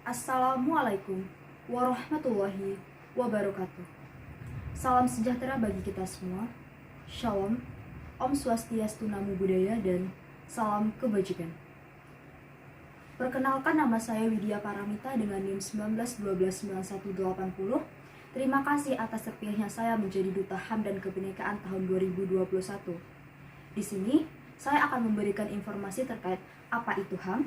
Assalamualaikum warahmatullahi wabarakatuh. Salam sejahtera bagi kita semua. Shalom, Om Swastiastu Namo Buddhaya, dan salam kebajikan. Perkenalkan, nama saya Widya Paramita dengan NIM 19129180. Terima kasih atas terpilihnya saya menjadi Duta HAM dan Kebinekaan tahun 2021. Di sini, saya akan memberikan informasi terkait apa itu HAM,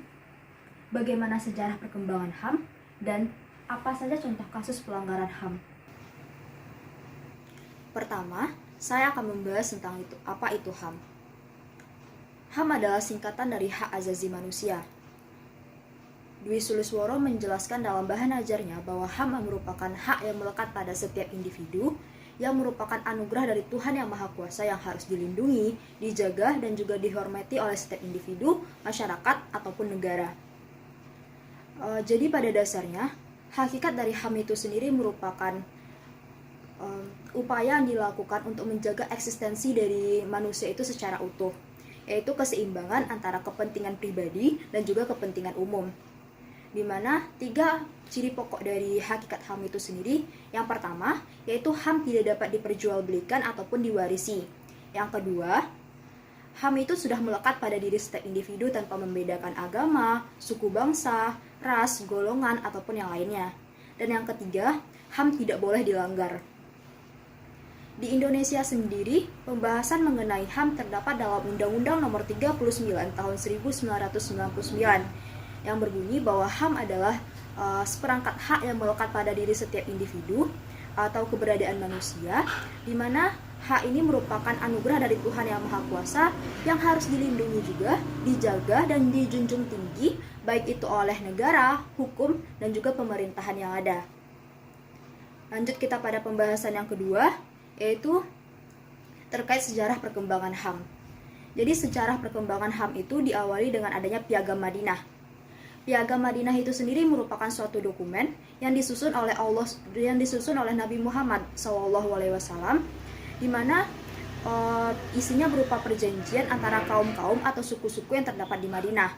bagaimana sejarah perkembangan HAM, dan apa saja contoh kasus pelanggaran HAM. Pertama, saya akan membahas tentang apa itu HAM. HAM adalah singkatan dari hak azazi manusia. Dwi Sulisworo menjelaskan dalam bahan ajarnya bahwa HAM merupakan hak yang melekat pada setiap individu, yang merupakan anugerah dari Tuhan Yang Maha Kuasa yang harus dilindungi, dijaga, dan juga dihormati oleh setiap individu, masyarakat, ataupun negara. Jadi pada dasarnya, hakikat dari HAM itu sendiri merupakan upaya yang dilakukan untuk menjaga eksistensi dari manusia itu secara utuh, yaitu keseimbangan antara kepentingan pribadi dan juga kepentingan umum. Di mana 3 ciri pokok dari hakikat HAM itu sendiri. Yang pertama, yaitu HAM tidak dapat diperjualbelikan ataupun diwarisi. Yang kedua, HAM itu sudah melekat pada diri setiap individu tanpa membedakan agama, suku bangsa, ras, golongan, ataupun yang lainnya. Dan yang ketiga, HAM tidak boleh dilanggar. Di Indonesia sendiri, pembahasan mengenai HAM terdapat dalam Undang-Undang Nomor 39 Tahun 1999 yang berbunyi bahwa HAM adalah seperangkat hak yang melekat pada diri setiap individu atau keberadaan manusia, di mana hak ini merupakan anugerah dari Tuhan Yang Maha Kuasa yang harus dilindungi juga, dijaga, dan dijunjung tinggi, baik itu oleh negara, hukum, dan juga pemerintahan yang ada. Lanjut kita pada pembahasan yang kedua, yaitu terkait sejarah perkembangan HAM. Jadi sejarah perkembangan HAM itu diawali dengan adanya Piagam Madinah. Piagam Madinah itu sendiri merupakan suatu dokumen yang disusun oleh Nabi Muhammad SAW, di mana isinya berupa perjanjian antara kaum-kaum atau suku-suku yang terdapat di Madinah.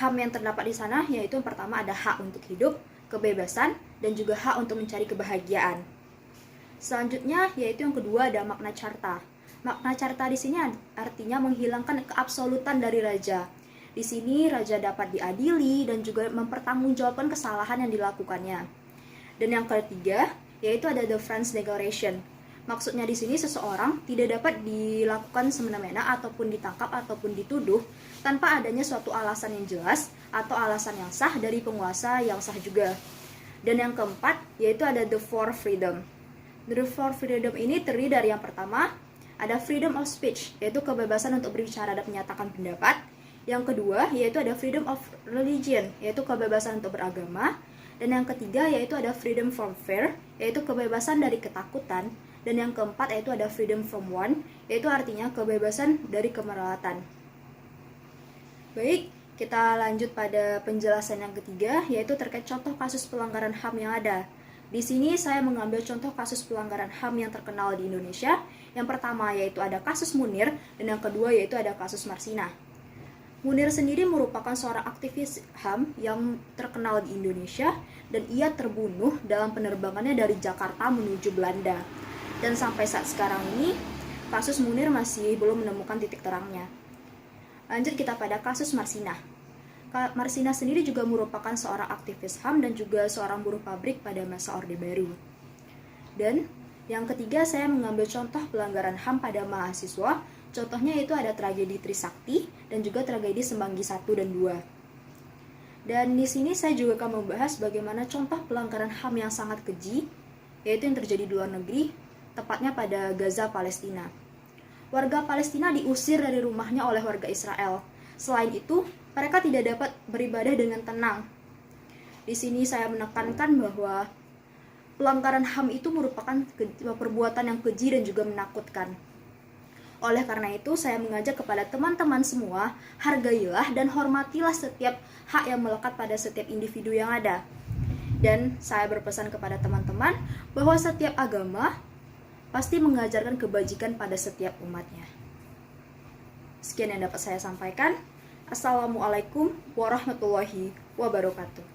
HAM yang terdapat di sana yaitu yang pertama ada hak untuk hidup, kebebasan, dan juga hak untuk mencari kebahagiaan. Selanjutnya yaitu yang kedua ada makna carta. Makna carta di sini artinya menghilangkan keabsolutan dari raja. Di sini raja dapat diadili dan juga mempertanggungjawabkan kesalahan yang dilakukannya. Dan yang ketiga yaitu ada the Friends Declaration. Maksudnya di sini seseorang tidak dapat dilakukan semena-mena ataupun ditangkap ataupun dituduh tanpa adanya suatu alasan yang jelas atau alasan yang sah dari penguasa yang sah juga. Dan yang keempat yaitu ada the Four Freedom. The Four Freedom ini terdiri dari yang pertama ada freedom of speech, yaitu kebebasan untuk berbicara dan menyatakan pendapat. Yang kedua yaitu ada freedom of religion, yaitu kebebasan untuk beragama. Dan yang ketiga yaitu ada freedom from fear, yaitu kebebasan dari ketakutan. Dan yang keempat yaitu ada freedom from want, yaitu artinya kebebasan dari kemerawatan. Baik, kita lanjut pada penjelasan yang ketiga, yaitu terkait contoh kasus pelanggaran HAM yang ada. Di sini saya mengambil contoh kasus pelanggaran HAM yang terkenal di Indonesia. Yang pertama yaitu ada kasus Munir, dan yang kedua yaitu ada kasus Marsina. Munir sendiri merupakan seorang aktivis HAM yang terkenal di Indonesia, dan ia terbunuh dalam penerbangannya dari Jakarta menuju Belanda. Dan sampai saat sekarang ini, kasus Munir masih belum menemukan titik terangnya. Lanjut kita pada kasus Marsina. Marsina sendiri juga merupakan seorang aktivis HAM dan juga seorang buruh pabrik pada masa Orde Baru. Dan yang ketiga saya mengambil contoh pelanggaran HAM pada mahasiswa. Contohnya itu ada tragedi Trisakti dan juga tragedi Semanggi 1 dan 2. Dan di sini saya juga akan membahas bagaimana contoh pelanggaran HAM yang sangat keji, yaitu yang terjadi di luar negeri, tepatnya pada Gaza, Palestina. Warga Palestina diusir dari rumahnya oleh warga Israel. Selain itu, mereka tidak dapat beribadah dengan tenang. Di sini saya menekankan bahwa pelanggaran HAM itu merupakan perbuatan yang keji dan juga menakutkan. Oleh karena itu, saya mengajak kepada teman-teman semua, hargailah dan hormatilah setiap hak yang melekat pada setiap individu yang ada. Dan saya berpesan kepada teman-teman bahwa setiap agama pasti mengajarkan kebajikan pada setiap umatnya. Sekian yang dapat saya sampaikan. Assalamualaikum warahmatullahi wabarakatuh.